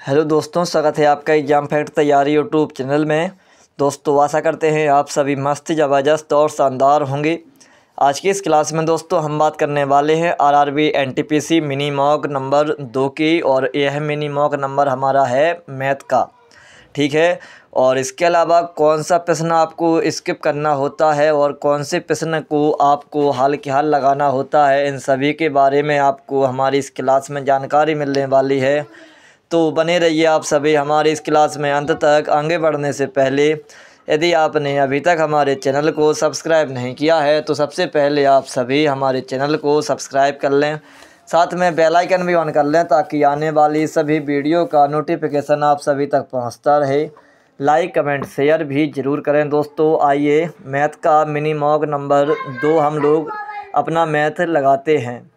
Hello दोस्तों, स्वागत है आपका एग्जाम फैक्ट तैयारी यूट्यूब चैनल में। दोस्तों आशा करते हैं आप सभी मस्त, ज़बरदस्त और शानदार होंगे। आज की इस क्लास में दोस्तों हम बात करने वाले हैं RRB NTPC mini mock number 2 की, और यह मिनी मॉक नंबर हमारा है मैथ का। ठीक है, और इसके अलावा कौन सा प्रश्न आपको स्किप करना होता है और कौन से प्रश्न को आपको हाल के हाल लगाना होता है, इन सभी के बारे में आपको हमारी इस क्लास में जानकारी मिलने वाली है। तो बने रहिए आप सभी हमारी इस क्लास में अंत तक। आगे बढ़ने से पहले यदि आपने अभी तक हमारे चैनल को सब्सक्राइब नहीं किया है तो सबसे पहले आप सभी हमारे चैनल को सब्सक्राइब कर लें, साथ में बेल आइकन भी ऑन कर लें ताकि आने वाली सभी वीडियो का नोटिफिकेशन आप सभी तक पहुंचता रहे। लाइक कमेंट शेयर भी ज़रूर करें दोस्तों। आइए मैथ का मिनी मॉक नंबर 2 हम लोग अपना मैथ लगाते हैं।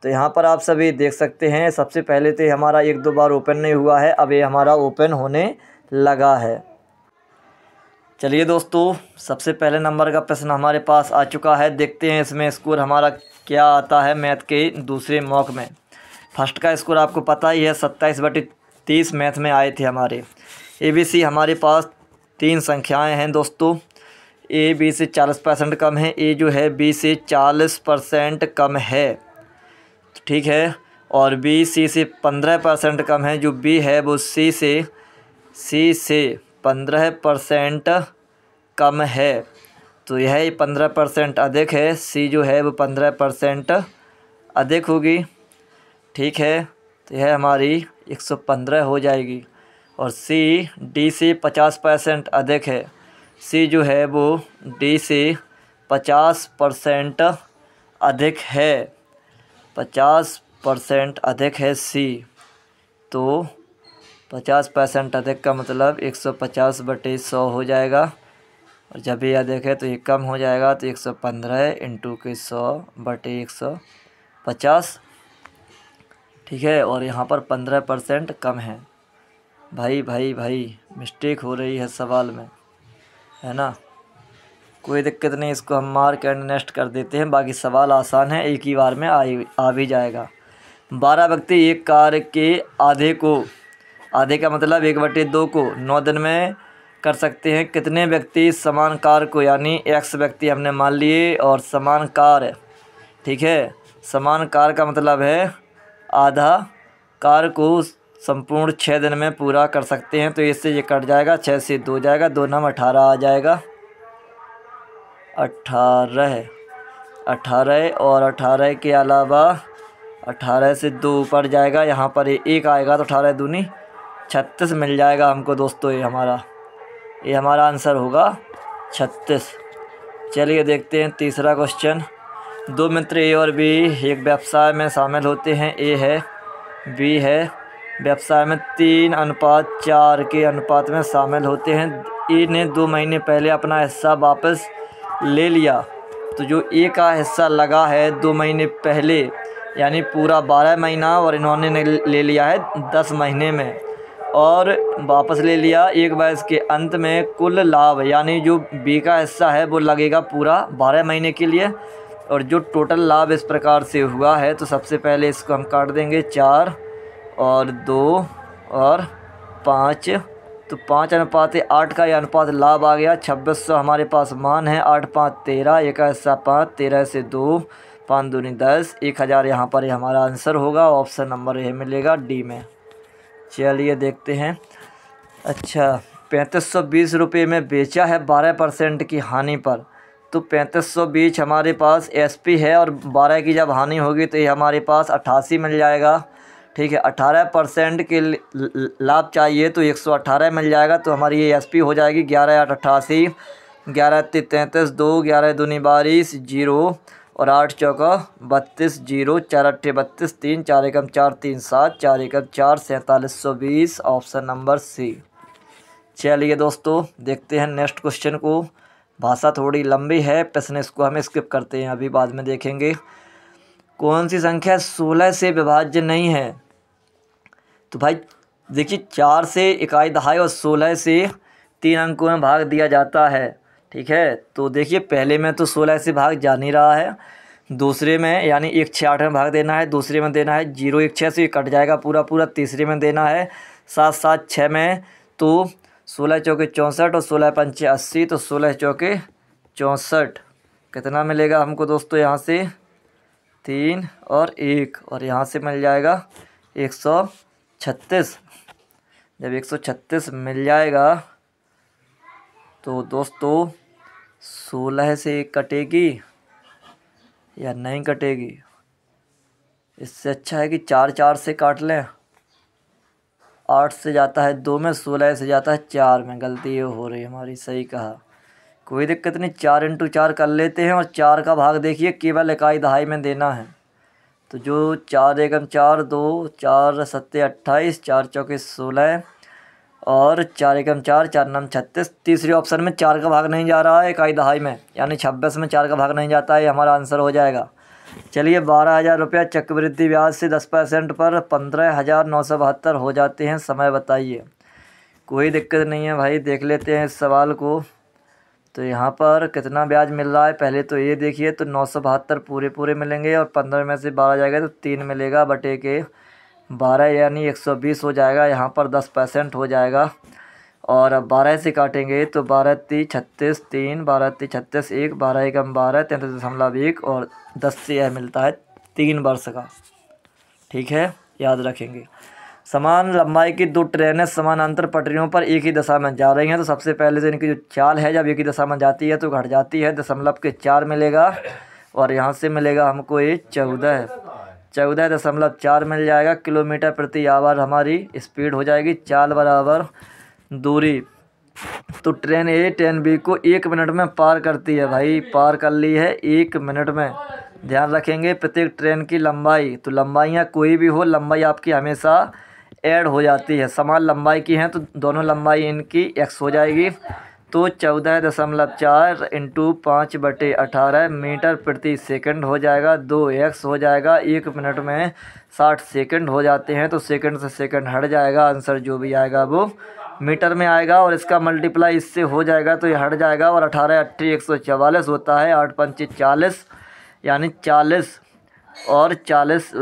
तो यहाँ पर आप सभी देख सकते हैं, सबसे पहले तो हमारा 1-2 बार ओपन नहीं हुआ है, अब ये हमारा ओपन होने लगा है। चलिए दोस्तों, सबसे पहले नंबर का प्रश्न हमारे पास आ चुका है। देखते हैं इसमें स्कोर हमारा क्या आता है मैथ के दूसरे मॉक में। फर्स्ट का स्कोर आपको पता ही है, 27/30 मैथ में आए थे हमारे। ABC हमारे पास 3 संख्याएं हैं दोस्तों। A B से 40% कम है, A जो है B से 40% कम है, ठीक है। और B C से 15% कम है, जो B है वो C से 15% कम है। तो यह 15% अधिक है, C जो है वो 15% अधिक होगी, ठीक है। तो यह हमारी 115 हो जाएगी। और C D से 50% अधिक है, C जो है वो D से 50% अधिक है, 50% अधिक है C। तो 50% अधिक का मतलब 150/100 हो जाएगा। और जब यह देखें तो ये कम हो जाएगा, तो 115 इंटू के 100/150, ठीक है। और यहाँ पर 15% कम है। भाई मिस्टेक हो रही है सवाल में, है ना। कोई दिक्कत नहीं, इसको हम मार्क एंड नेक्स्ट कर देते हैं। बाकी सवाल आसान है, एक ही बार में आ भी जाएगा। 12 व्यक्ति एक कार के आधे का मतलब 1/2 को 9 दिन में कर सकते हैं। कितने व्यक्ति समान कार को, यानी X व्यक्ति हमने मान लिए, और समान कार, ठीक है। समान कार का मतलब है आधा कार को संपूर्ण 6 दिन में पूरा कर सकते हैं। तो इससे ये कट जाएगा, 6 से 2 जाएगा, 2 9 18 आ जाएगा। 18 और 18 के अलावा 18 से 2 ऊपर जाएगा, यहाँ पर 1 आएगा, तो 18 दूनी 36 मिल जाएगा हमको दोस्तों। ये हमारा आंसर होगा 36। चलिए देखते हैं तीसरा क्वेश्चन। 2 मित्र A और B एक व्यवसाय में शामिल होते हैं। A है, B है, व्यवसाय में 3:4 के अनुपात में शामिल होते हैं। A ने 2 महीने पहले अपना हिस्सा वापस ले लिया। तो जो A का हिस्सा लगा है 2 महीने पहले, यानी पूरा 12 महीना, और इन्होंने ले लिया है 10 महीने में, और वापस ले लिया 1 वर्ष के अंत में। कुल लाभ, यानी जो B का हिस्सा है वो लगेगा पूरा 12 महीने के लिए, और जो टोटल लाभ इस प्रकार से हुआ है। तो सबसे पहले इसको हम काट देंगे, 4 और 2 और 5, तो 5:8 का ये अनुपात लाभ आ गया। 2600 हमारे पास मान है। 8 5 13, 1 का हिस्सा 5, 13 से 2, 5 दूनी 10, 1000 यहाँ पर ये हमारा आंसर होगा। ऑप्शन नंबर ये मिलेगा डी में। चलिए देखते हैं। अच्छा, 3520 रुपये में बेचा है 12% की हानि पर। तो 3520 हमारे पास SP है, और 12 की जब हानि होगी तो ये हमारे पास 88 मिल जाएगा, ठीक है। 18% के लाभ चाहिए तो 118 मिल जाएगा। तो हमारी ये SP हो जाएगी 11 8 88, 11 3 33, 2 11 दूनी 22, 0 और 8 चौका 32, 0 4 8 32, 3 4 एकम 4 3 7, 4 एकम 4 4720, ऑप्शन नंबर C। चलिए दोस्तों देखते हैं नेक्स्ट क्वेश्चन को। भाषा थोड़ी लंबी है, प्रश्न इसको हम स्किप करते हैं, अभी बाद में देखेंगे। कौन सी संख्या 16 से विभाज्य नहीं है? तो भाई देखिए, 4 से इकाई दहाई और 16 से 3 अंकों में भाग दिया जाता है, ठीक है। तो देखिए, पहले में तो 16 से भाग जा नहीं रहा है, दूसरे में यानी 1 6 8 में भाग देना है, दूसरे में देना है 0 1 6 से कट जाएगा पूरा, तीसरे में देना है 7 7 6 में तो 16 चौके 64 और 16 पंचे 80, तो 16 चौके 64 कितना मिलेगा हमको दोस्तों? यहाँ से 3 और 1 और यहाँ से मिल जाएगा 136। जब 136 मिल जाएगा तो दोस्तों 16 से 1 कटेगी या नहीं कटेगी? इससे अच्छा है कि 4 4 से काट लें। 8 से जाता है 2 में, 16 से जाता है 4 में। गलती ये हो रही है हमारी, सही कहा, कोई दिक्कत नहीं। 4 इंटू 4 कर लेते हैं और 4 का भाग देखिए केवल इकाई दहाई में देना है। तो जो 4 एकम 4 2, 4 सत्ते 28, 4 चौके 16 और 4 एकम 4, 4 नम 36। तीसरे ऑप्शन में 4 का भाग नहीं जा रहा है इकाई दहाई में, यानी 26 में 4 का भाग नहीं जाता है, हमारा आंसर हो जाएगा। चलिए 12,000 रुपया चक्रवृद्धि ब्याज से 10% पर 15,972 हो जाते हैं। समय बताइए। कोई दिक्कत नहीं है भाई, देख लेते हैं इस सवाल को। तो यहाँ पर कितना ब्याज मिल रहा है पहले तो ये देखिए। तो 972 पूरे पूरे मिलेंगे और 15 में से 12 जाएगा तो 3 मिलेगा बटे के 12 यानी 120 हो जाएगा। यहाँ पर 10% हो जाएगा और अब 12 से काटेंगे तो 12 3 36 3, 12 3 36 1, 12 एकम 12, 33.1 और 10 से यह मिलता है 3 वर्ष का। ठीक है, याद रखेंगे। समान लंबाई की 2 ट्रेनें समानांतर पटरियों पर एक ही दिशा में जा रही हैं। तो सबसे पहले से इनकी जो चाल है, जब एक ही दिशा में जाती है तो घट जाती है। 0.4 मिलेगा और यहाँ से मिलेगा हमको ये 14.4 मिल जाएगा। किलोमीटर प्रति आवर हमारी स्पीड हो जाएगी। चाल बराबर दूरी। तो ट्रेन ए ट्रेन बी को 1 मिनट में पार करती है भाई, पार कर ली है 1 मिनट में। ध्यान रखेंगे प्रत्येक ट्रेन की लंबाई, तो लंबाइयाँ कोई भी हो, लंबाई आपकी हमेशा ऐड हो जाती है। समान लंबाई की हैं तो दोनों लंबाई इनकी x हो जाएगी। तो 14.4 इंटू 5/18 मीटर प्रति सेकंड हो जाएगा। 2x हो जाएगा। 1 मिनट में 60 सेकंड हो जाते हैं, तो सेकंड से सेकंड हट जाएगा। आंसर जो भी आएगा वो मीटर में आएगा और इसका मल्टीप्लाई इससे हो जाएगा तो ये हट जाएगा। और 18 8 144 होता है। 8 5 40 यानी 40 और 40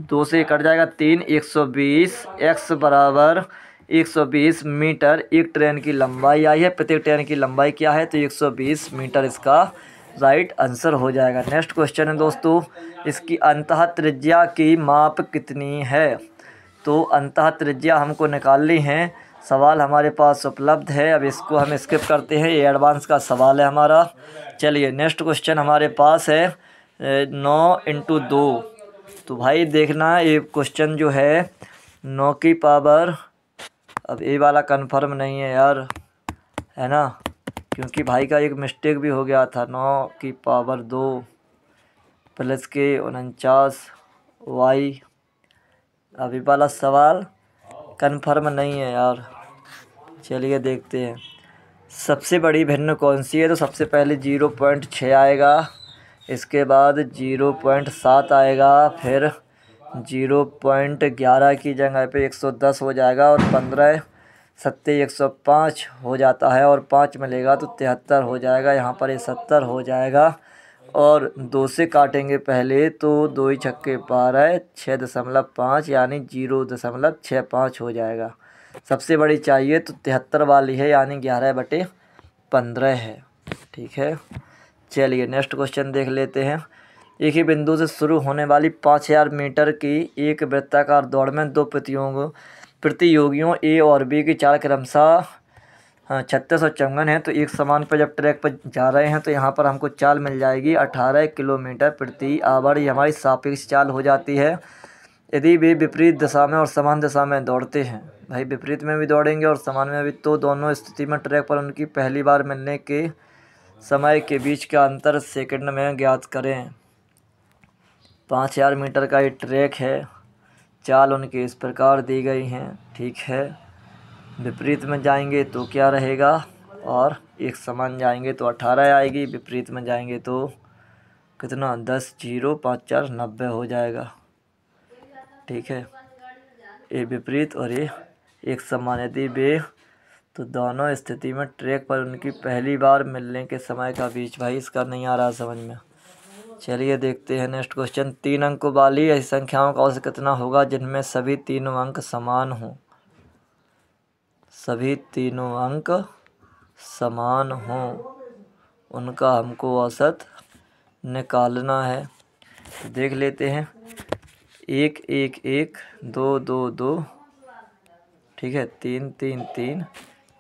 2 से कट जाएगा 3, 120। x बराबर 120 मीटर एक ट्रेन की लंबाई आई है। प्रत्येक ट्रेन की लंबाई क्या है? तो 120 मीटर इसका राइट आंसर हो जाएगा। नेक्स्ट क्वेश्चन है दोस्तों, इसकी अंतः त्रिज्या की माप कितनी है? तो अंतः त्रिज्या हमको निकालनी है। सवाल हमारे पास उपलब्ध है, अब इसको हम स्किप करते हैं, ये एडवांस का सवाल है हमारा। चलिए नेक्स्ट क्वेश्चन हमारे पास है 9 इंटू 2। तो भाई देखना ये क्वेश्चन जो है 9 की पावर, अब ये वाला कंफर्म नहीं है यार, है ना, क्योंकि भाई का एक मिस्टेक भी हो गया था। 9 की पावर 2 प्लस के 49 y। अभी वाला सवाल कंफर्म नहीं है यार। चलिए देखते हैं सबसे बड़ी भिन्न कौन सी है। तो सबसे पहले 0.6 आएगा, इसके बाद 0.7 आएगा, फिर 0.11 की जगह पे 110 हो जाएगा और 15 सत्ते 105 हो जाता है और 5 मिलेगा तो 73 हो जाएगा। यहाँ पर ये 70 हो जाएगा और 2 से काटेंगे पहले तो 2 छक्के 12, 6.5 यानी 0.65 हो जाएगा। सबसे बड़ी चाहिए तो 73 वाली है यानी 11/15 है। ठीक है, चलिए नेक्स्ट क्वेश्चन देख लेते हैं। एक ही बिंदु से शुरू होने वाली 5000 मीटर की एक वृत्ताकार दौड़ में 2 प्रतियोगियों ए और बी की चाल क्रमशः 36 और 54 है। तो एक समान पर जब ट्रैक पर जा रहे हैं तो यहाँ पर हमको चाल मिल जाएगी 18 किलोमीटर प्रति आवर। ये हमारी सापेक्ष चाल हो जाती है। यदि वे विपरीत दिशा में और समान दिशा में दौड़ते हैं, भाई विपरीत में भी दौड़ेंगे और समान में भी, तो दोनों स्थिति में ट्रैक पर उनकी पहली बार मिलने के समय के बीच का अंतर सेकंड में ज्ञात करें। 5000 मीटर का ये ट्रैक है, चाल उनकी इस प्रकार दी गई हैं। ठीक है, विपरीत में जाएंगे तो क्या रहेगा, और एक समान जाएंगे तो 18 आएगी, विपरीत में जाएंगे तो कितना 10 0 5 4 90 हो जाएगा। ठीक है, ये विपरीत और ये एक समान। यदि वे, तो दोनों स्थिति में ट्रैक पर उनकी पहली बार मिलने के समय का बीच, भाई इसका नहीं आ रहा समझ में। चलिए देखते हैं नेक्स्ट क्वेश्चन। 3 अंकों वाली ऐसी संख्याओं का औसत कितना होगा जिनमें सभी 3 अंक समान हों? सभी तीनों अंक समान हों, उनका हमको औसत निकालना है। तो देख लेते हैं। 1 1 1 2 2 2, ठीक है, 3 3 3,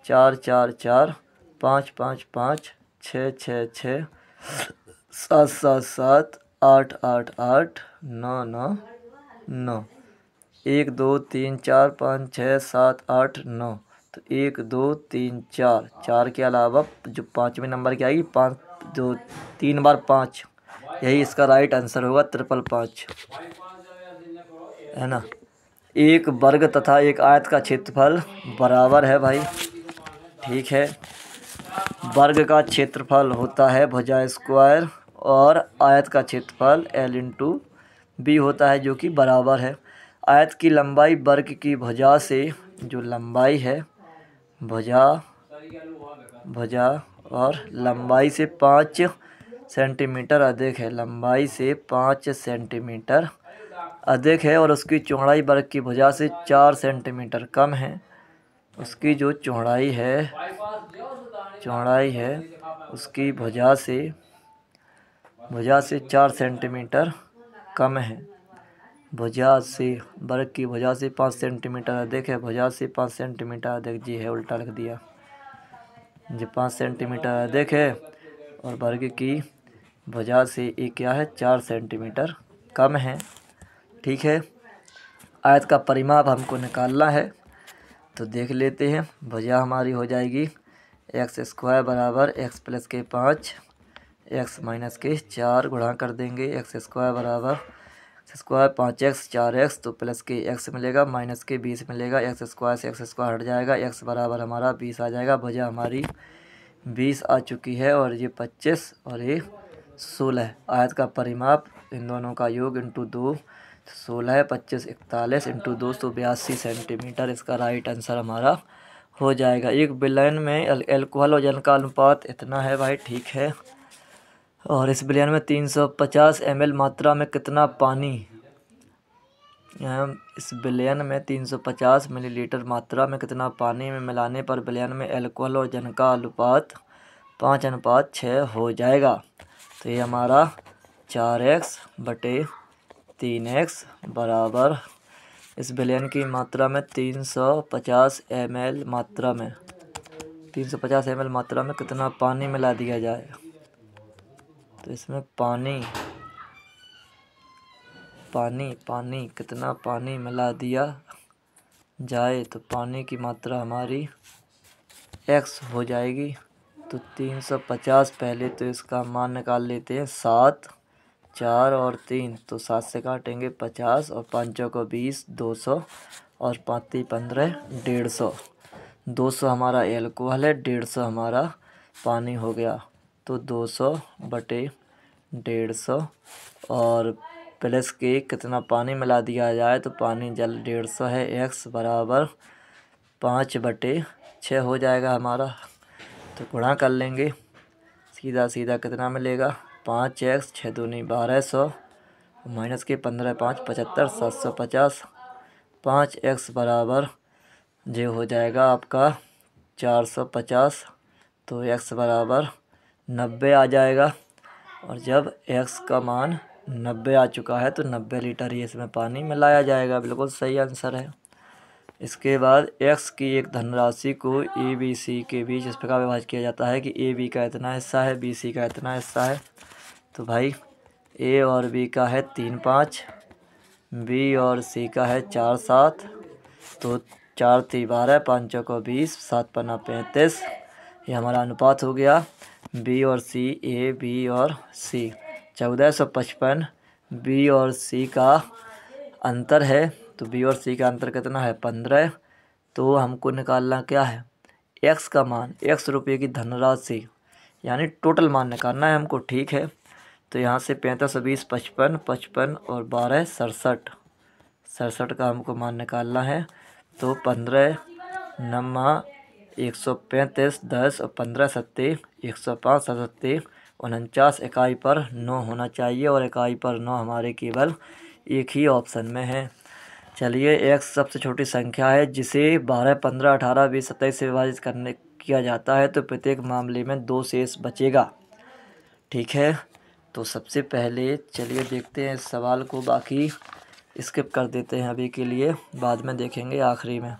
4 4 4, 5 5 5, 6 6 6, 7 7 7, 8 8 8, 9 9 9, 1 2 3 4 5 6 7 8 9। तो 1 2 3 4, 4 के अलावा जो पाँचवें नंबर की आएगी 5, जो 3 बार 5, यही इसका राइट आंसर होगा 555, है ना। एक वर्ग तथा एक आयत का क्षेत्रफल बराबर है भाई, ठीक है। वर्ग का क्षेत्रफल होता है भुजा स्क्वायर और आयत का क्षेत्रफल L इंटू बी होता है, जो कि बराबर है। आयत की लंबाई वर्ग की भुजा से, जो लंबाई है भुजा और लंबाई से 5 सेंटीमीटर अधिक है, लंबाई से 5 सेंटीमीटर अधिक है, और उसकी चौड़ाई वर्ग की भुजा से 4 सेंटीमीटर कम है। उसकी जो चौड़ाई है उसकी भुजा से 4 सेंटीमीटर कम है। भुजा से वर्ग की भुजा से 5 सेंटीमीटर अधिक है, भुजा से 5 सेंटीमीटर अधिक, जी है, उल्टा लिख दिया। जो 5 सेंटीमीटर अधिक है और वर्ग की भुजा से ये क्या है, 4 सेंटीमीटर कम है, ठीक है। आयत का परिमाप हमको निकालना है, तो देख लेते हैं। भुजा हमारी हो जाएगी एक्स स्क्वायर बराबर एक्स प्लस के 5 एक्स माइनस के 4 गुणा कर देंगे। एक्स स्क्वायर बराबर स्क्वायर 5x 4x, तो प्लस के x मिलेगा, माइनस के 20 मिलेगा। एक्स स्क्वायर से एक्स स्क्वायर हट जाएगा, x बराबर हमारा 20 आ जाएगा। भुजा हमारी 20 आ चुकी है, और ये 25 और ये 16। आयत का परिमाप इन दोनों का योग इंटू 2, 16 25 41 इंटू 282 सेंटीमीटर, इसका राइट आंसर हमारा हो जाएगा। एक विलयन में एल्कोहल और जल का अनुपात इतना है भाई, ठीक है। और इस विलयन में 350 ml मात्रा में कितना पानी, इस विलयन में 350 मिलीलीटर मात्रा में कितना पानी में मिलाने पर विलयन में एल्कोहल और जल का अनुपात 5:6 हो जाएगा। तो ये हमारा 4x/3x बराबर, इस विलयन की मात्रा में 350 ml मात्रा में 350 ml मात्रा में कितना पानी मिला दिया जाए। तो इसमें पानी कितना पानी मिला दिया जाए, तो पानी की मात्रा हमारी x हो जाएगी। तो 350, पहले तो इसका मान निकाल लेते हैं। 7 4 और 3, तो 7 से काटेंगे 50 और 5 को 20, 200 और 5 15, 150। 200 हमारा एल्कोहल है, 150 हमारा पानी हो गया। तो 200/150 और प्लस के कितना पानी मिला दिया जाए, तो पानी जल 150 है। x बराबर 5/6 हो जाएगा हमारा। तो गुणा कर लेंगे, सीधा सीधा कितना मिलेगा, 5x 6 दूनी 1200 माइनस के 15 5 75 750। 5x बराबर जो हो जाएगा आपका 450। तो x बराबर 90 आ जाएगा। और जब x का मान 90 आ चुका है, तो 90 लीटर ही इसमें पानी मिलाया जाएगा। बिल्कुल सही आंसर है। इसके बाद x की एक धनराशि को a b c के बीच इस प्रकार विभाजित किया जाता है कि a b का इतना हिस्सा है, b c का इतना हिस्सा है। तो भाई a और b का है 3 5, b और c का है 4 7। तो 4 3 12, 5 को 20, 7 5 35, ये हमारा अनुपात हो गया। b और c, a b और c 1455 b और c का अंतर है। तो b और c का अंतर कितना है, 15। तो हमको निकालना क्या है, x का मान, x रुपये की धनराशि, यानी टोटल मान निकालना है हमको, ठीक है। तो यहाँ से 35 20 55, 55 और 12 67, 67 का हमको मान निकालना है। तो 15 9 135 10 और 15 7 105 7 49 इकाई पर 9 होना चाहिए, और इकाई पर 9 हमारे केवल एक ही ऑप्शन में है। चलिए, एक्स सबसे छोटी संख्या है जिसे 12, 15, 18, 20, 27 से विभाजित किया जाता है तो प्रत्येक मामले में 2 शेष बचेगा। ठीक है, तो सबसे पहले चलिए देखते हैं इस सवाल को, बाकी स्किप कर देते हैं अभी के लिए, बाद में देखेंगे आखिरी में।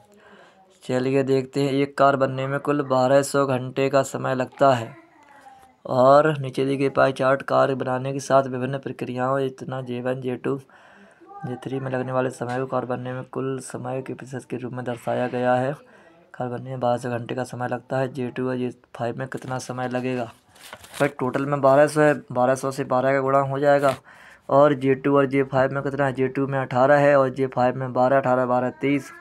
चलिए देखते हैं, एक कार बनने में कुल 1200 घंटे का समय लगता है और नीचे दी गई पाई चार्ट कार बनाने के साथ विभिन्न प्रक्रियाओं इतना J1, J2, J3 में लगने वाले समय को कार बनने में कुल समय के प्रतिशत के रूप में दर्शाया गया है। कार बनने में 1200 घंटे का समय लगता है, J2 और J5 में कितना समय लगेगा। भाई टोटल में 1200 है, 1200 से 12 का गुणा हो जाएगा और J2 और J5 में कितना है, J2 में 18 है और J5 में 12, 18, 12, 30,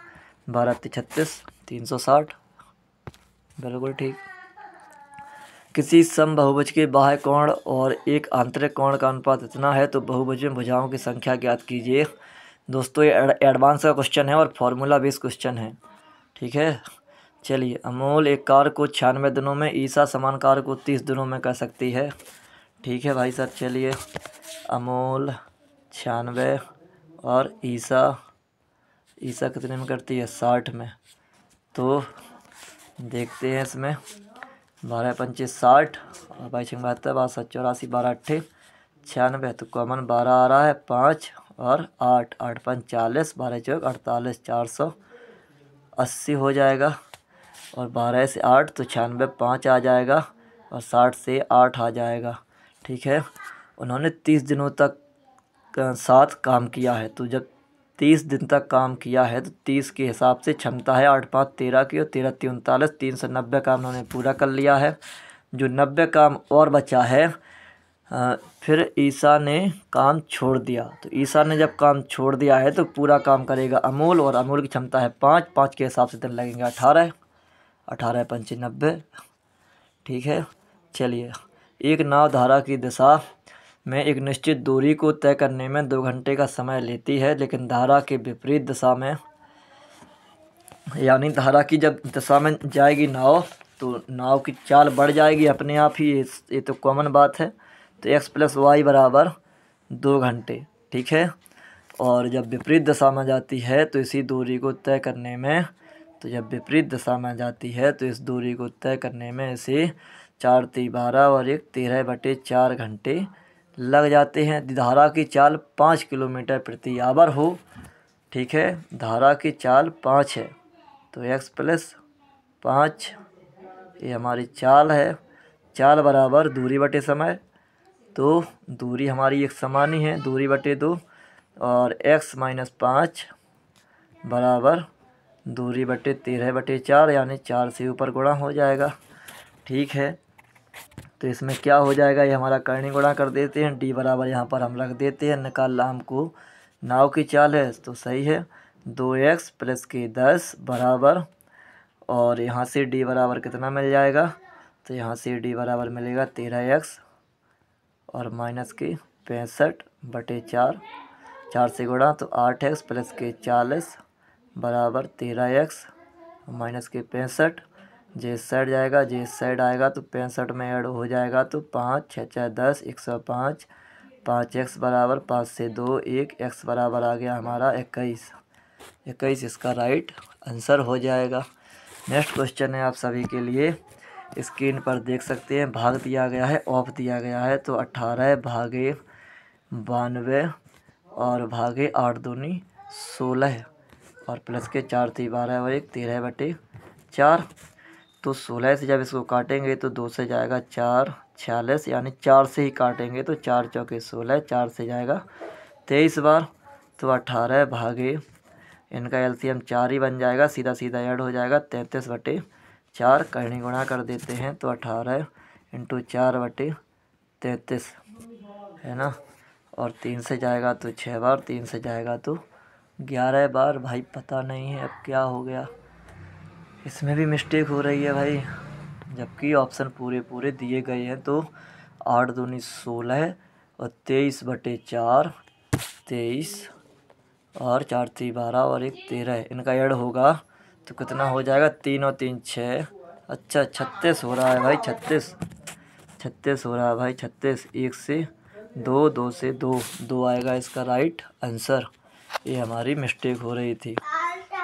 12, 36, 360। बिल्कुल ठीक। किसी समबहुभुज के बाह्य कोण और एक आंतरिक कोण का अनुपात इतना है तो बहुभुज में भुजाओं की संख्या ज्ञात कीजिए। दोस्तों ये एडवांस का क्वेश्चन है और फॉर्मूला बेस्ड क्वेश्चन है। ठीक है, चलिए, अमोल एक कार को 96 दिनों में, ईसा समान कार को 30 दिनों में कर सकती है। ठीक है भाई सर, चलिए अमोल 96 और ईसा कितने में करती है, 60 में। तो देखते हैं इसमें 12 पंचे 60 और 22 72, 62 84, 12 अट्ठे 96, तो कॉमन 12 आ रहा है, 5 और 8, 8 5 40, 12 चौक 48, 480 हो जाएगा और 12 से 8 तो 96, 5 आ जाएगा और 60 से 8 आ जाएगा। ठीक है, उन्होंने 30 दिनों तक साथ काम किया है, तो जब 30 दिन तक काम किया है तो 30 के हिसाब से क्षमता है 8 5 13 की और 13 39, 390 काम उन्होंने पूरा कर लिया है। जो 90 काम और बचा है, फिर ईसा ने काम छोड़ दिया, तो ईसा ने जब काम छोड़ दिया है तो पूरा काम करेगा अमोल, और अमोल की क्षमता है 5, 5 के हिसाब से दिन लगेंगे 18, 18 पंचे 90। ठीक है, चलिए, एक नाव धारा की दिशा में एक निश्चित दूरी को तय करने में 2 घंटे का समय लेती है, लेकिन धारा के विपरीत दिशा में, यानी धारा की जब दिशा में जाएगी नाव तो नाव की चाल बढ़ जाएगी अपने आप ही, ये तो कॉमन बात है। तो x + y बराबर 2 घंटे। ठीक है, और जब विपरीत दिशा में जाती है तो इसी दूरी को तय करने में, तो जब विपरीत दिशा में जाती है तो इस दूरी को तय करने में इसे 4 × 12 और 1 13/4 घंटे लग जाते हैं। धारा की चाल 5 किलोमीटर प्रति आवर हो। ठीक है, धारा की चाल 5 है तो x + 5 ये हमारी चाल है। चाल बराबर दूरी बटे समय, तो दूरी हमारी एक समान ही है, दूरी बटे 2, और x - 5 बराबर दूरी बटे 13/4, यानी 4 से ऊपर गुणा हो जाएगा। ठीक है, तो इसमें क्या हो जाएगा, ये हमारा करनी गुणा कर देते हैं, d बराबर यहाँ पर हम रख देते हैं, निकालना हमको नाव की चाल है तो सही है, 2x + के 10 बराबर, और यहाँ से d बराबर कितना मिल जाएगा, तो यहाँ से d बराबर मिलेगा 13x और माइनस के 65/4, 4 से गुणा तो 8x + के 40 बराबर 13x माइनस के 65, जे साइड जाएगा, जे साइड आएगा तो 65 में ऐड हो जाएगा, तो 5 6 6 10 105, 5x बराबर 5 से 2 1, x बराबर आ गया हमारा 21 इसका राइट आंसर हो जाएगा। नेक्स्ट क्वेश्चन है आप सभी के लिए, स्क्रीन पर देख सकते हैं, भाग दिया गया है, ऑफ दिया गया है, तो 18 भागे 92 और भागे 8 दूनी 16 और प्लस के 4 × 12 और 1 13/4, तो 16 से जब इसको काटेंगे तो 2 से जाएगा 4 46, यानी 4 से ही काटेंगे तो 4 चौके 16, 4 से जाएगा 23 बार, तो 18 भागे, इनका एलसीएम 4 ही बन जाएगा, सीधा सीधा ऐड हो जाएगा 33/4, करनी गुणा कर देते हैं तो 18 × 4/33 है ना, और 3 से जाएगा तो 6 बार, 3 से जाएगा तो 11 बार। भाई पता नहीं है अब क्या हो गया, इसमें भी मिस्टेक हो रही है भाई, जबकि ऑप्शन पूरे दिए गए हैं। तो 8 दूनी 16 और 23/4 23 और 4 × 12 और 1 13, इनका ऐड होगा तो कितना हो जाएगा, 3 और 3 6, अच्छा 36 हो रहा है भाई, 36 हो रहा है भाई, 36, 1 से 2, 2 से 2 आएगा इसका राइट आंसर। ये हमारी मिस्टेक हो रही थी।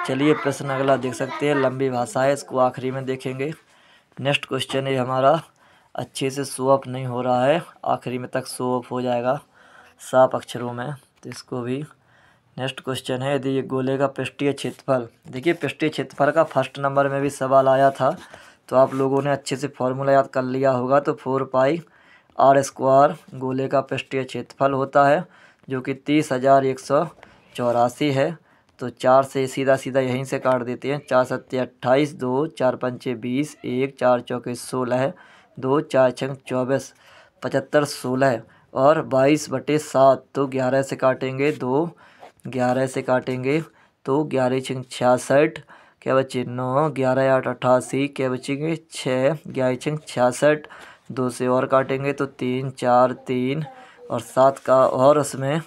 चलिए प्रश्न अगला देख सकते हैं, लंबी भाषा है, इसको आखिरी में देखेंगे। नेक्स्ट क्वेश्चन ये हमारा अच्छे से शो अप नहीं हो रहा है, आखिरी में तक शो अप हो जाएगा साफ अक्षरों में, तो इसको भी। नेक्स्ट क्वेश्चन है, यदि ये गोले का पृष्ठीय क्षेत्रफल, देखिए पृष्ठीय क्षेत्रफल का फर्स्ट नंबर में भी सवाल आया था, तो आप लोगों ने अच्छे से फॉर्मूला याद कर लिया होगा। तो 4πr² गोले का पृष्ठीय क्षेत्रफल होता है, जो कि 30,184 है। तो 4 से सीधा सीधा यहीं से काट देते हैं। 4 सत्ते 28, 2 4 पंचे 20, 1 4 चौके 16, 2 4 छंग 24, 75 16 और 22/7। तो 11 से काटेंगे 2, 11 से काटेंगे तो 11 छंग 66, क्या बचे 9, 11 8 88, क्या बचेंगे 6, 11 छंग 66, 2 से और काटेंगे तो 3 4 3 और 7 का और उसमें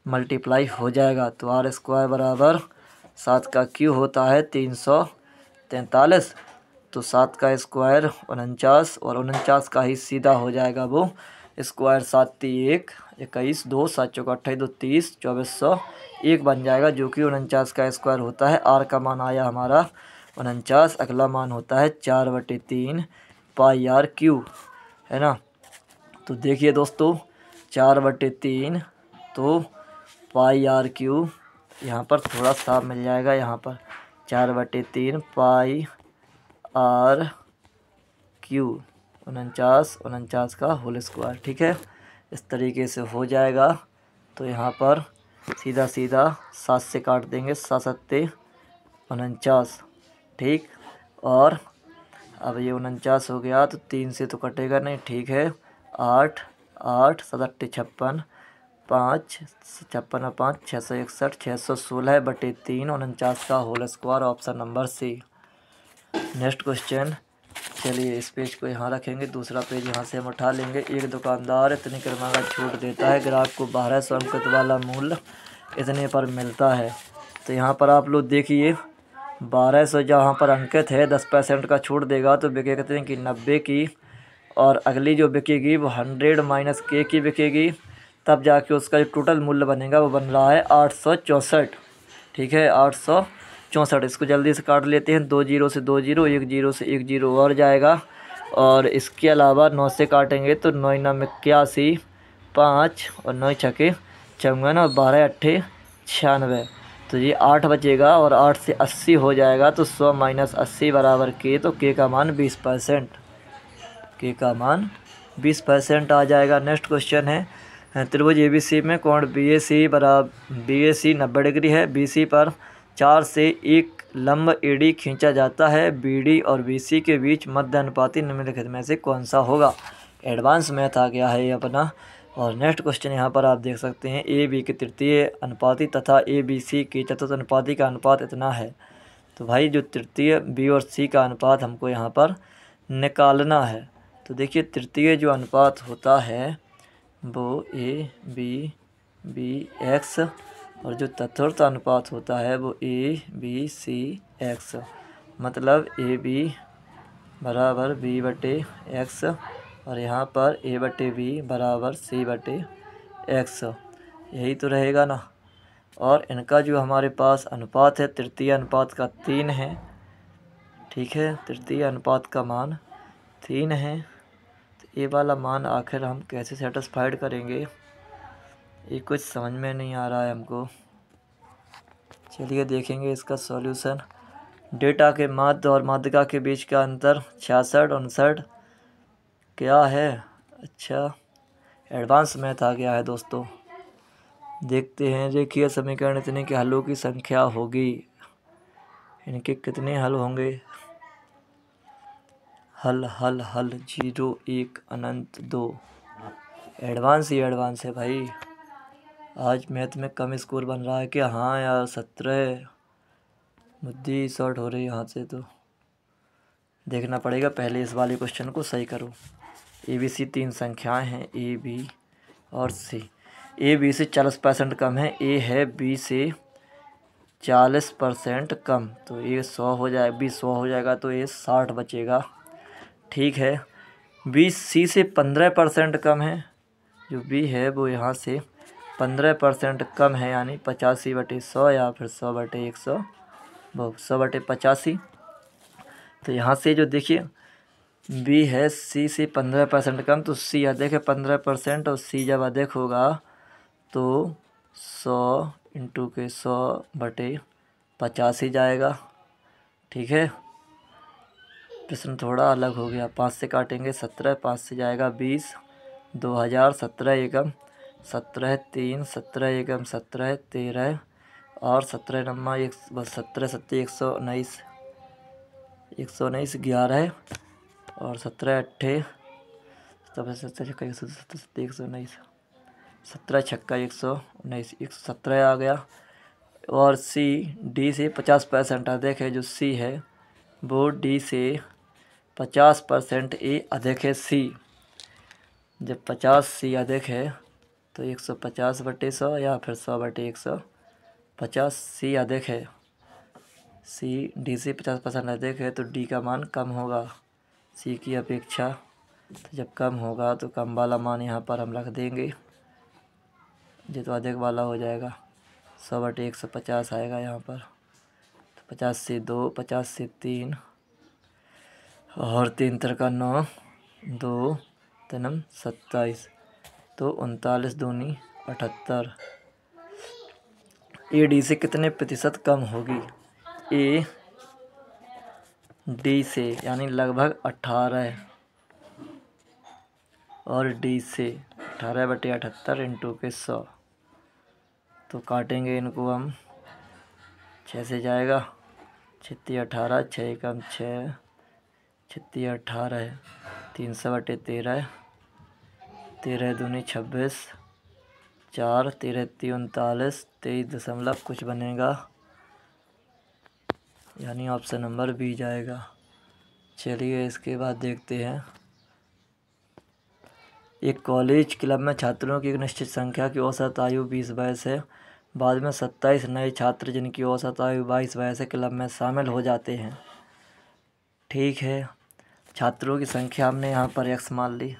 मल्टीप्लाई हो जाएगा। तो r² बराबर 7 का क्यू होता है 343। तो 7 का स्क्वायर 49 और 49 का ही सीधा हो जाएगा वो स्क्वायर। 7 3 1 21, 2 7 चौका 28, 2 30, 2401 बन जाएगा, जो कि 49 का स्क्वायर होता है। r का मान आया हमारा 49। अगला मान होता है 4/3 πr³ है ना। तो देखिए दोस्तों 4/3 तो πr³ यहाँ पर थोड़ा साफ मिल जाएगा, यहाँ पर 4/3 πr³ 49 का होल स्क्वायर, ठीक है। इस तरीके से हो जाएगा। तो यहाँ पर सीधा सीधा 7 से काट देंगे, 7 सत्ते 49, ठीक। और अब ये 49 हो गया, तो 3 से तो कटेगा नहीं, ठीक है। 8 8 7 8 56, 5 56 5 661, 616/3 49 का whole square, option number C. Next question, चलिए इस पेज को यहाँ रखेंगे, दूसरा पेज यहाँ से हम उठा लेंगे। एक दुकानदार इतनी क्रमागत छूट देता है, ग्राहक को 1200 अंकित वाला मूल्य इतने पर मिलता है। तो यहाँ पर आप लोग देखिए 1200 जहाँ पर अंकित है, 10% का छूट देगा तो बिकेगा कितने की, 90 की। और अगली जो बिकेगी वो 100 - k की बिकेगी, तब जाके उसका जो टोटल मूल्य बनेगा वो बन रहा है 864, ठीक है 864। इसको जल्दी से काट लेते हैं, 2 0 से 2 0, 1 0 से 1 0 और जाएगा। और इसके अलावा 9 से काटेंगे तो 9 9 81, 5 और 9 छके 54 और 12 8 96। तो ये 8 बचेगा और 8 से 80 हो जाएगा। तो 100 - 80 बराबर k। तो k का मान 20%, k का मान 20% आ जाएगा। नेक्स्ट क्वेश्चन है, त्रिभुज ABC में कोण BAC 90 डिग्री है। BC पर 4 से एक लंब AD खींचा जाता है। BD और BC के बीच मध्य अनुपाती निम्नलिखित में से कौन सा होगा। एडवांस मैथ आ गया है ये अपना। और नेक्स्ट क्वेश्चन यहाँ पर आप देख सकते हैं, AB के तृतीय अनुपाती तथा ABC के चतुर्थ अनुपाती का अनुपात इतना है। तो भाई जो तृतीय B और C का अनुपात हमको यहाँ पर निकालना है। तो देखिए तृतीय जो अनुपात होता है वो ABBX और जो चतुर्थ अनुपात होता है वो ABCX। मतलब AB बराबर B/X और यहाँ पर A/B बराबर C/X, यही तो रहेगा ना। और इनका जो हमारे पास अनुपात है तृतीय अनुपात का 3 है, ठीक है। तृतीय अनुपात का मान 3 है। तो ये वाला मान आखिर हम कैसे सेटिस्फाइड करेंगे, ये कुछ समझ में नहीं आ रहा है हमको। चलिए देखेंगे इसका सॉल्यूशन। डेटा के माध्य और माध्यिका के बीच का अंतर 66 59 क्या है। अच्छा एडवांस मैथ आ गया है दोस्तों। देखते हैं, रेखीय समीकरण इतने के हलों की संख्या होगी, इनके कितने हल होंगे। हल हल हल 0 1 अनंत 2। एडवांस ही एडवांस है भाई। आज मैथ में कम स्कोर बन रहा है क्या। हाँ यार 17 बुद्धि शॉर्ट हो रही है यहाँ से, तो देखना पड़ेगा। पहले इस वाले क्वेश्चन को सही करो। ABC 3 संख्याएं हैं, A B और C। A B से 40% कम है, A है B से 40% कम। तो ये 100 हो जाएगा, B 100 हो जाएगा तो ये 60 बचेगा, ठीक है। B C से 15% कम है, जो B है वो यहाँ से 15% कम है, यानी 85/100 या फिर 100/100, वो 100/85। तो यहाँ से जो देखिए बी है सी से 15% कम, तो सी अधिक है 15%, और सी जब अधिक होगा तो 100 इंटू के 100/85 जाएगा। ठीक है, प्रश्न थोड़ा अलग हो गया। 5 से काटेंगे 17, 5 से जाएगा 20, 2000, 17 एकम 17, 3, 17 एकम 17, 13 और 17 नम्मा 17, 17, 119, 119, 11 और 17 अट्ठे 119, 17 छक्का 119, 117 आ गया। और सी डी से 50% अधिक है, जो सी है वो डी से 50% ए अधिक है सी। जब 50 सी अधिक है तो 150/100 या फिर 100/100। 50 सी अधिक है, सी डी से 50% अधिक है, तो डी का मान कम होगा सी की अपेक्षा। तो जब कम होगा तो कम वाला मान यहाँ पर हम रख देंगे, जो तो अधिक वाला हो जाएगा 100/150 आएगा यहाँ पर। तो 50 से 2, 50 से 3 और 3 का 9, 2 3 27, तो 39 दूनी 78। ए डी से कितने प्रतिशत कम होगी? ए डी से यानी लगभग 18, और डी से 18/78 इंटू के 100। तो काटेंगे इनको हम, 6 से जाएगा 36, 18, 6 कम 6, 36, 18, 300/13, 13 दूनी 26, 4, 13 39, 23 दशमलव कुछ बनेगा, यानी ऑप्शन नंबर बी जाएगा। चलिए इसके बाद देखते हैं। एक कॉलेज क्लब में छात्रों की एक निश्चित संख्या की औसत आयु 20 वर्ष है। बाद में 27 नए छात्र जिनकी औसत आयु 22 वर्ष है क्लब में शामिल हो जाते हैं। ठीक है, छात्रों की संख्या हमने यहाँ पर x मान ली,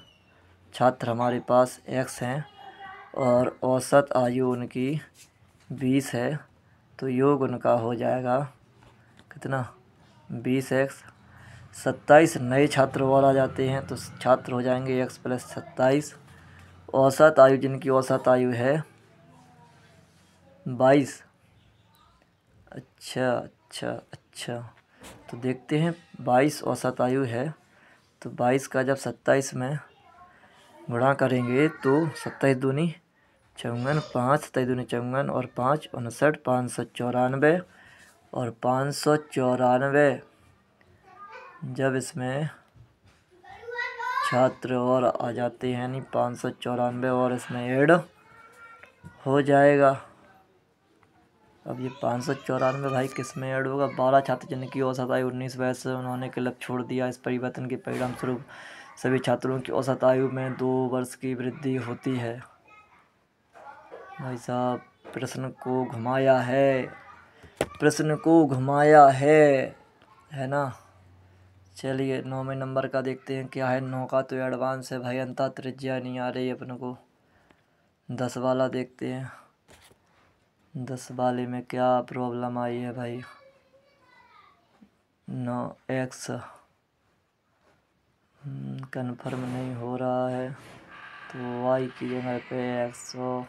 छात्र हमारे पास x हैं और औसत आयु उनकी 20 है, तो योग उनका हो जाएगा कितना, 20x। 27 नए छात्र और आ जाते हैं, तो छात्र हो जाएंगे x + 27। औसत आयु जिनकी औसत आयु है 22। अच्छा, तो देखते हैं 22 औसत आयु है, तो 22 का जब 27 में गुणा करेंगे तो 27 दूनी 54, 5 27 दूनी 54 और 5 59, 594, और 594 जब इसमें छात्र और आ जाते हैं, यानी 594 और इसमें ऐड हो जाएगा। अब ये 594 भाई किस में ऐड होगा? 12 छात्र जिनकी औसत आयु 19 वर्ष से उन्होंने क्लब छोड़ दिया। इस परिवर्तन के परिणाम स्वरूप सभी छात्रों की औसत आयु में 2 वर्ष की वृद्धि होती है। भाई साहब प्रश्न को घुमाया है ना। चलिए 9वें नंबर का देखते हैं क्या है। 9 का तो एडवांस है भाई, अंतः त्रिज्या नहीं आ रही अपने को। 10 वाला देखते हैं, 10 वाले में क्या प्रॉब्लम आई है भाई। 9x कन्फर्म नहीं हो रहा है, तो y की जगह पे x हो।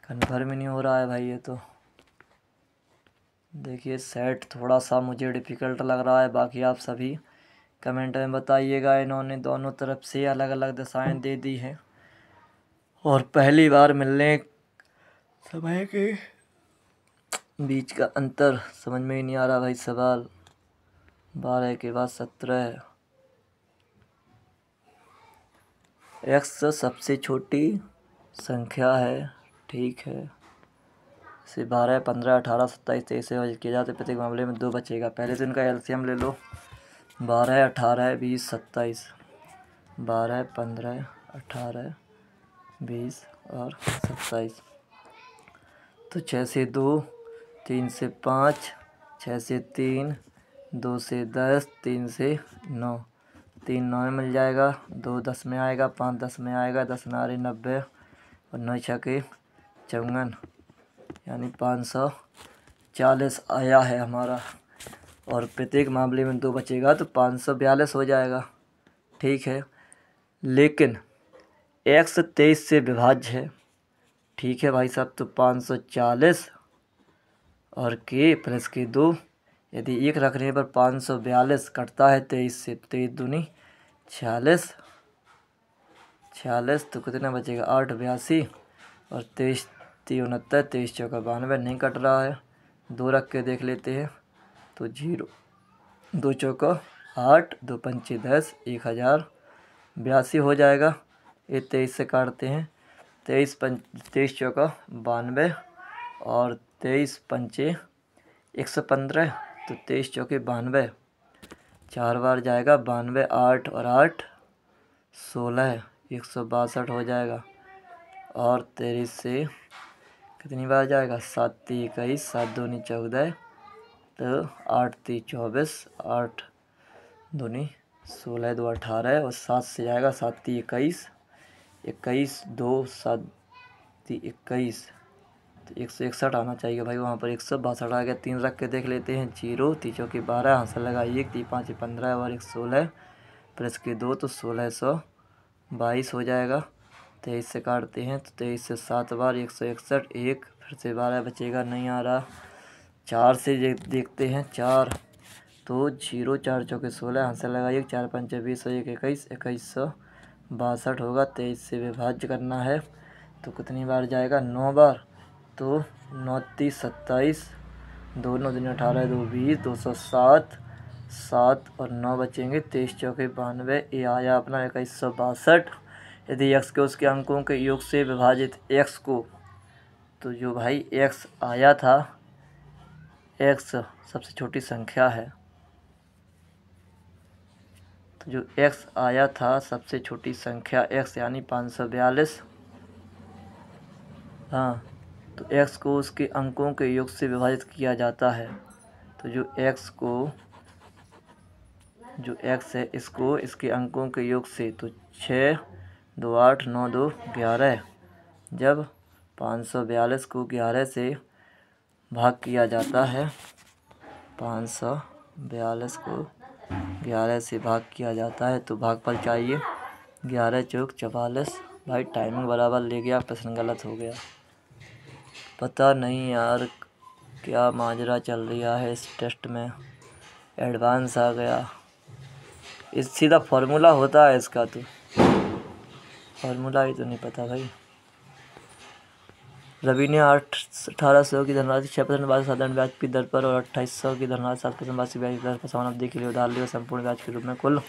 कन्फर्म ही नहीं हो रहा है भाई ये तो। देखिए सेट थोड़ा सा मुझे डिफ़िकल्ट लग रहा है, बाकी आप सभी कमेंट में बताइएगा। इन्होंने दोनों तरफ से अलग अलग दिशाएं दे दी हैं, और पहली बार मिलने समय के बीच का अंतर समझ में ही नहीं आ रहा भाई। सवाल 12 के बाद 17, x सबसे छोटी संख्या है, ठीक है। से 12, 15, 18, 27, 23 से किया जाते प्रत्येक मामले में 2 बचेगा। पहले तो इनका एलसीएम ले लो, 12, 18, 20, 27, 12, 15, 18, 20 और 27। तो 6 से 2, 3 से 5, 6 से 3, 2 से 10, 3 से 9, 3 9 में मिल जाएगा, 2 10 में आएगा, 5 10 में आएगा, 10 नारी 90 और 9 छके 54, यानी 540 आया है हमारा। और प्रत्येक मामले में 2 बचेगा तो 542 हो जाएगा। ठीक है, लेकिन x 23 से विभाज्य है। ठीक है भाई साहब, तो 540 और k प्लस के 2, यदि 1 रखने पर 542 कटता है 23 से, 23 दूनी 46, 46 तो कितना बचेगा 8 82 और 23 3 69, 23 चौका 92, नहीं कट रहा है। 2 रख के देख लेते हैं तो 0, 2 चौका 8, 2 पंचे 10, 1082 हो जाएगा। ये 23 से काटते हैं, 23 चौका 92 और 23 पंचे 115, तो 23 चौके 92, 4 बार जाएगा 92, 8 और 8 16, 162 हो जाएगा। और 23 से कितनी बार जाएगा 7 3 21, 7 दूनी 14, तो 8 3 24, 8 दूनी 16 2 18 और 7 से जाएगा 7 3 21, 21 2 7 3 21, तो 161 आना चाहिए भाई, वहाँ पर 162 आ गया। 3 रख के देख लेते हैं, 0 3 चौकी 12, हाथ से लगा 1, 3 5 15 और 1 16 प्लस के 2, तो 1622 हो जाएगा। 23 से काटते हैं तो 23 से 7 बार 161, 1 फिर से 12 बचेगा, नहीं आ रहा। 4 से देखते हैं, 4 तो 0 4 चौके 16, हाथ से लगाइए, 4 पंचे 20 और 1 21, 2162 होगा। 23 से विभाज्य करना है तो कितनी बार जाएगा 9 बार, तो 9 30 27, 2 9 दिन 18, 2 20, 207, 7 और 9 बचेंगे, 23 चौके 92, ये आया अपना 2162। यदि x के उसके अंकों के योग से विभाजित x को, तो जो भाई x आया था, x सबसे छोटी संख्या है, तो जो x आया था सबसे छोटी संख्या x यानी 542, हाँ, तो x को उसके अंकों के योग से विभाजित किया जाता है। तो जो x है इसको इसके अंकों के योग से, तो 6 2 8 9 2 11, जब 542 को 11 से भाग किया जाता है, 542 को 11 से भाग किया जाता है तो भागफल चाहिए, 11 चौक 44। भाई टाइमिंग बराबर ले गया, प्रश्न गलत हो गया। पता नहीं यार क्या माजरा चल रहा है इस टेस्ट में, एडवांस आ गया। इस सीधा फार्मूला होता है इसका, तो फार्मूला ही तो नहीं पता भाई। रवि ने 1800 की धनराशि 6% ब्याज साधारण ब्याज की दर पर और 2800 की धनराशि 7% वार्षिक ब्याज की दर पर समान अवधि के लिए उधार लिया, संपूर्ण ब्याज के रूप में कुल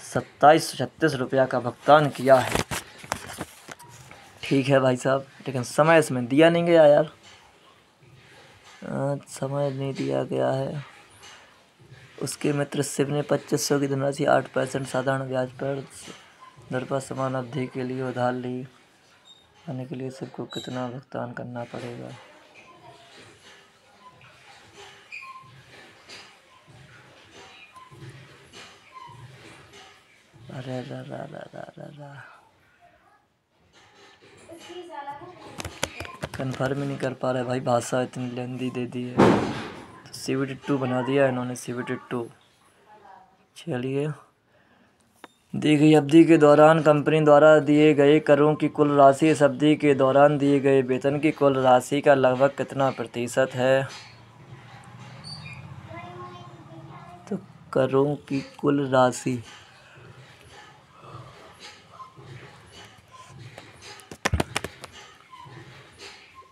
2736 रुपया का भुगतान किया है। ठीक है भाई साहब, लेकिन समय इसमें दिया नहीं गया यार, समय नहीं दिया गया है। उसके मित्र शिव ने 2500 की धनराशि 8% साधारण ब्याज पर दर पर समान अवधि के लिए उधार ली, आने के लिए शिव को कितना भुगतान करना पड़ेगा? अरे कन्फर्म ही नहीं कर पा रहे भाई, भाषा इतनी लेंदी दे दी है। तो CVT 2 बना दिया इन्होंने, CVT 2। चलिए, दी गई अवधि के दौरान कंपनी द्वारा दिए गए करों की कुल राशि इस अवधि के दौरान दिए गए वेतन की कुल राशि का लगभग कितना प्रतिशत है? तो करों की कुल राशि,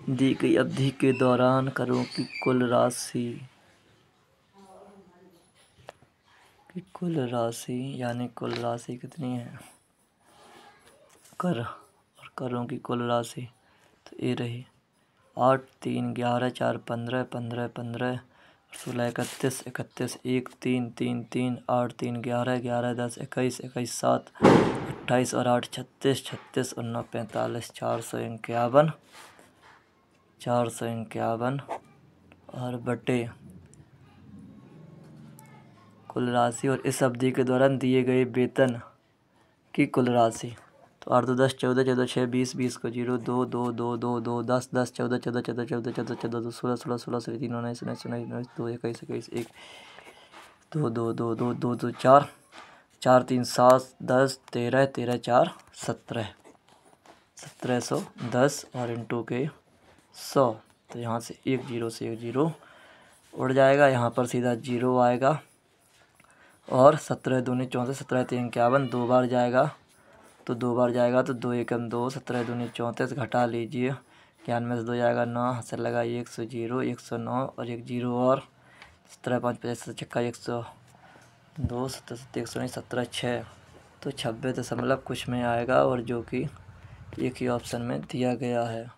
दी गई अवधि के दौरान करों की कुल राशि यानी कुल राशि कितनी है, कर और करों की कुल राशि, तो ये रही 8 3 11 4 15 15 15 16 31 31 1 3 3 3 8 3 11 11 10 21 21 7 28 और 8 36 36 और 9 45 451 और बटे कुल राशि और इस अवधि के दौरान दिए गए वेतन की कुल राशि। तो 8 2 10 14 14 6 20 20 को 0 2 2 2 2 2 10 10 14 14 14 14 14 14 2 16 16 16 16 3 19 19 19 2 21 21 1 2 2 2 2 2 2 4 4 3 7 10 13 13 4 17 1710 और इंटू के 100। तो यहाँ से एक जीरो उड़ जाएगा, यहाँ पर सीधा 0 आएगा और 17 दूनी 34 17 3 51 2 बार जाएगा तो 2 बार जाएगा तो 2 एकम 2 17 दूनी 34 घटा लीजिए 91 से 2 जाएगा 9 हाथ से लगा 100 109 और 1 0 और 17 5 50 छक्का 102 17 119 17 6 तो 26 दशमलव कुछ में आएगा और जो कि एक ही ऑप्शन में दिया गया है।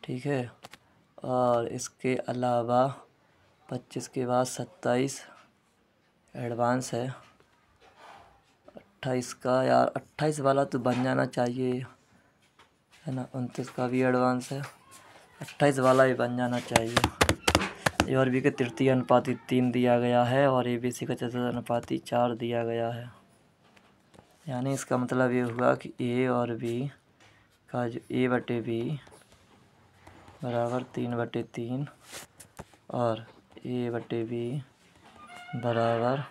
ठीक है। और इसके अलावा 25 के बाद 27 एडवांस है। 28 का यार 28 वाला तो बन जाना चाहिए है ना। 29 का भी एडवांस है, 28 वाला ही बन जाना चाहिए। ए और बी के तृतीय अनुपाती 3 दिया गया है और ए बी सी का चतुर्थ अनुपाती 4 दिया गया है। यानी इसका मतलब ये हुआ कि ए और बी का जो ए बटे बी बराबर 3/3 और ए बटे बी बराबर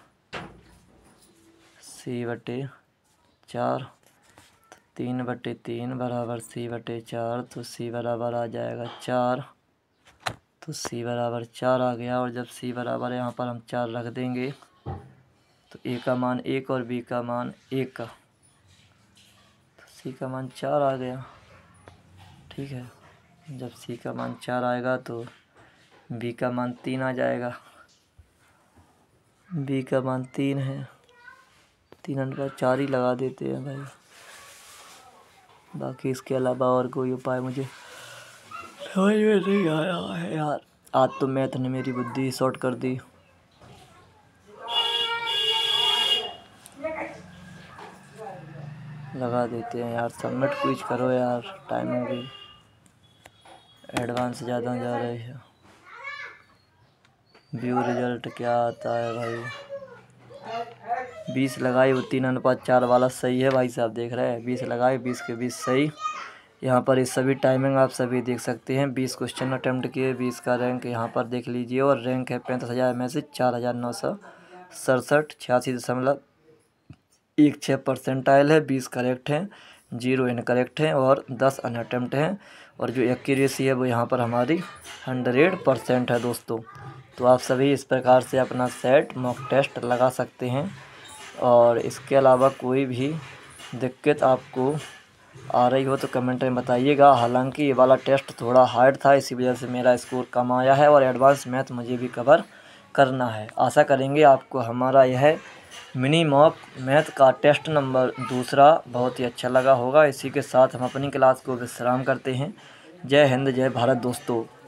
C/4। 3/3 बराबर C/4 तो C बराबर आ जाएगा 4। तो C बराबर 4 आ गया और जब C बराबर यहाँ पर हम 4 रख देंगे तो A का मान 1 और B का मान 1 का, तो C का मान 4 आ गया। ठीक है। जब C का मान 4 आएगा तो B का मान 3 आ जाएगा। B का मान 3 है, 3/4 ही लगा देते हैं भाई। बाकी इसके अलावा और कोई उपाय मुझे समझ में नहीं आया है यार। आज तो मैथ ने मेरी बुद्धि शॉर्ट कर दी। लगा देते हैं यार, सबमिट क्विज करो यार, टाइम हो गई। एडवांस ज़्यादा जा रही है। व्यू रिजल्ट क्या आता है भाई। 20 लगाई वो 3/4 वाला सही है भाई साहब, देख रहे हैं। 20 लगाए 20 के 20 सही। यहाँ पर इस सभी टाइमिंग आप सभी देख सकते हैं। 20 क्वेश्चन अटेम्प्ट किए, 20 का रैंक यहाँ पर देख लीजिए और रैंक है 35,000 में से 4,967 86.16% है। 20 करेक्ट हैं, 0 इनकरेक्ट हैं और 10 अनअटेम्प्ट हैं और जो एक्यूरेसी है वो यहाँ पर हमारी 100% है दोस्तों। तो आप सभी इस प्रकार से अपना सेट मॉक टेस्ट लगा सकते हैं और इसके अलावा कोई भी दिक्कत आपको आ रही हो तो कमेंट में बताइएगा। हालांकि ये वाला टेस्ट थोड़ा हार्ड था, इसी वजह से मेरा स्कोर कम आया है और एडवांस मैथ मुझे भी कवर करना है। आशा करेंगे आपको हमारा यह मिनी मॉक मैथ का टेस्ट नंबर 2 बहुत ही अच्छा लगा होगा। इसी के साथ हम अपनी क्लास को विश्राम करते हैं। जय हिंद, जय भारत दोस्तों।